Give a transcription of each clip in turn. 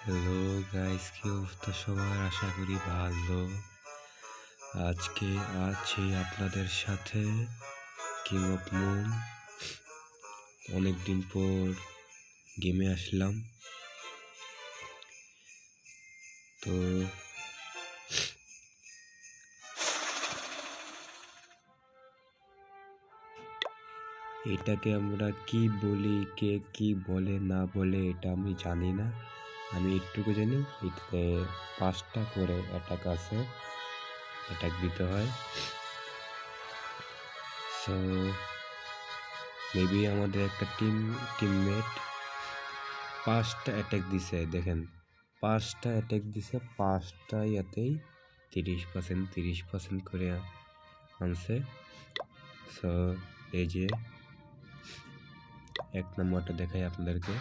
Hello guys, কি অবস্থা সবার? আশা করি ভালো। আজকে আছি আপনাদের সাথে কিং অফ মুন। অনেকদিন পর গেমে আসলাম। তো এটাকে আমরা কি বলি, কে কি বলে না বলে এটা আমি জানি না। আমি একটুকু জানি এটাতে 5টা করে অ্যাটাক আছে, অ্যাটাক দিতে হয়। সো মেবি আমাদের একটা টিমমেট 5টা অ্যাটাক দিছে। দেখেন, 5টা অ্যাটাক দিছে, 5টা ইয়াতেই 30% করে আনছে। সো এই যে 1 নম্বরটা দেখাই আপনাদেরকে।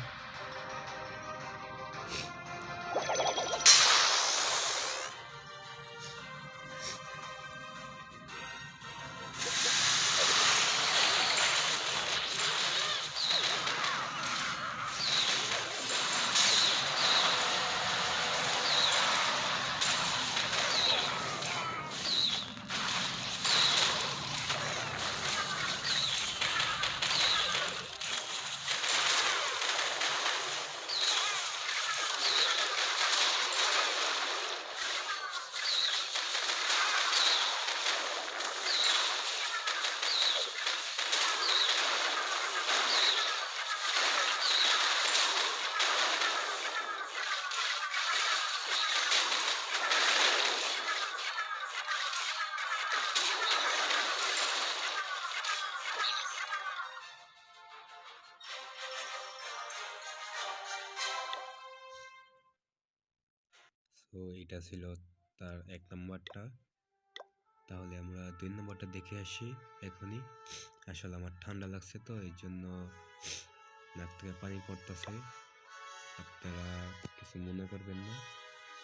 তো এটা ছিল তার 1 নম্বরটা। তাহলে আমরা 2 নম্বরটা দেখে আসি এখনই। আসলে আমার ঠান্ডা লাগছে, তো এই জন্য নাক থেকে পানি পড়তেছে। আপনারা কিছু মনে করবেন না।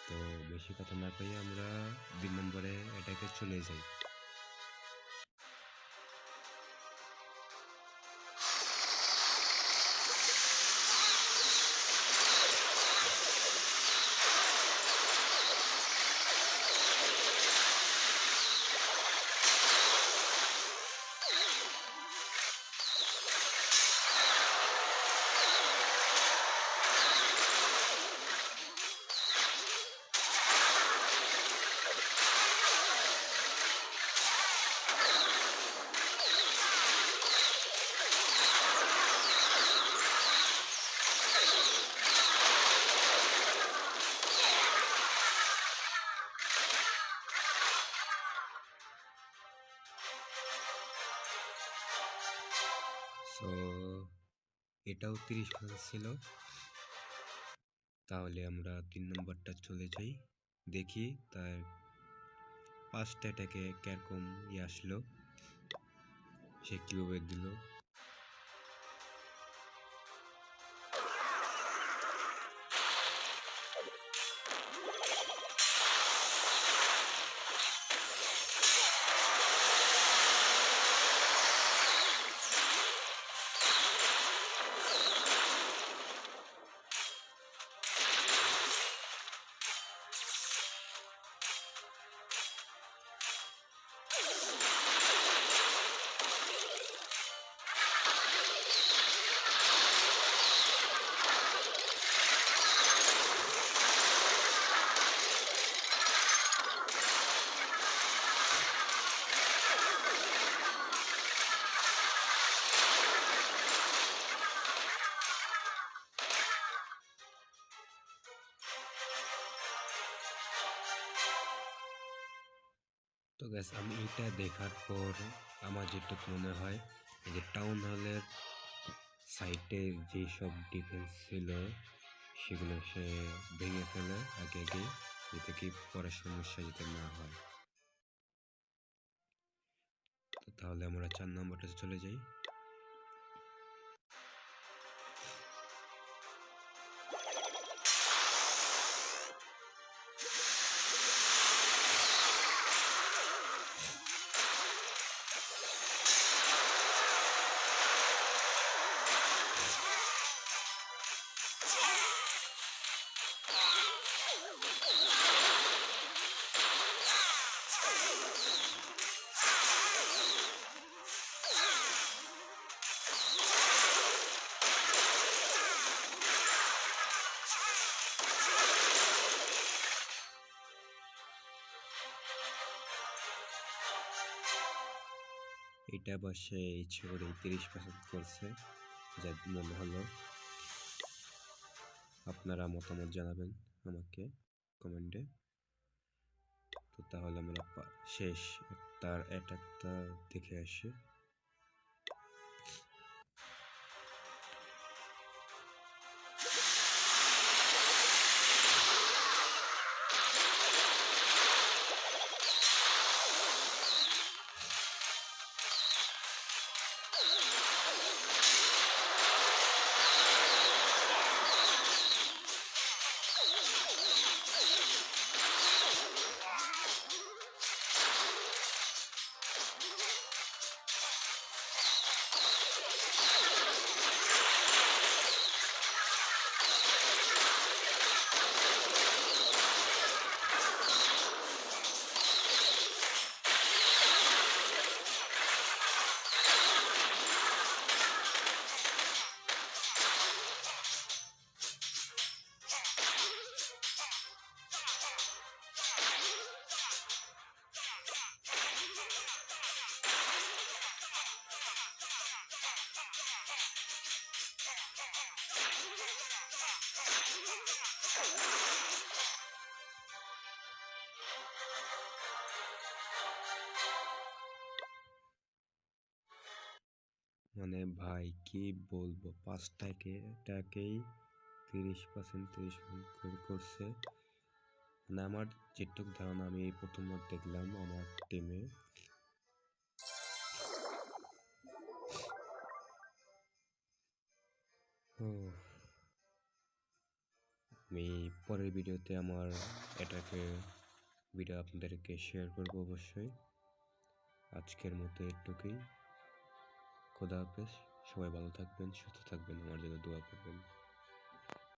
তো বেশি কথা না কইয়া আমরা 2 নম্বরে এটাকে চলে যাই। সো এটাও 30% ছিল। তাহলে আমরা 3 নম্বরটা চলে যাই, দেখি তার 5টা অ্যাটাকে কিরকম আসলো, সে কিভাবে দিল। তো গ্যাস, আমি এটা দেখার পর আমার যেটুকু মনে হয়, এই যে টাউন হলের সাইটে যেসব ডিফেন্স ছিল সেগুলো সে ভেঙে ফেলে আগে আগে, যাতে কি পরে সমস্যা যাতে না হয়। তো তাহলে আমরা 4 নম্বরটা চলে যাই। এটা বসে ইচ্ছে করে 30% করছে, যা মনে হলো। আপনারা মতামত জানাবেন আমাকে কমেন্টে। তো তাহলে আমরা শেষ তার অ্যাটাকটা দেখে আসি। মানে ভাই কি বলবো, 5টাকেই 30% করে করছে। মানে আমার যেটুক ধারণা, আমি এই প্রথমবার দেখলাম আমার টিমে। আমি পরের ভিডিওতে আমার এটাকে ভিডিও আপনাদেরকে শেয়ার করবো অবশ্যই। আজকের মতো এটুকুই। খোদা হাফেজ। সবাই ভালো থাকবেন, সুস্থ থাকবেন, আমার জন্য দোয়া করবেন।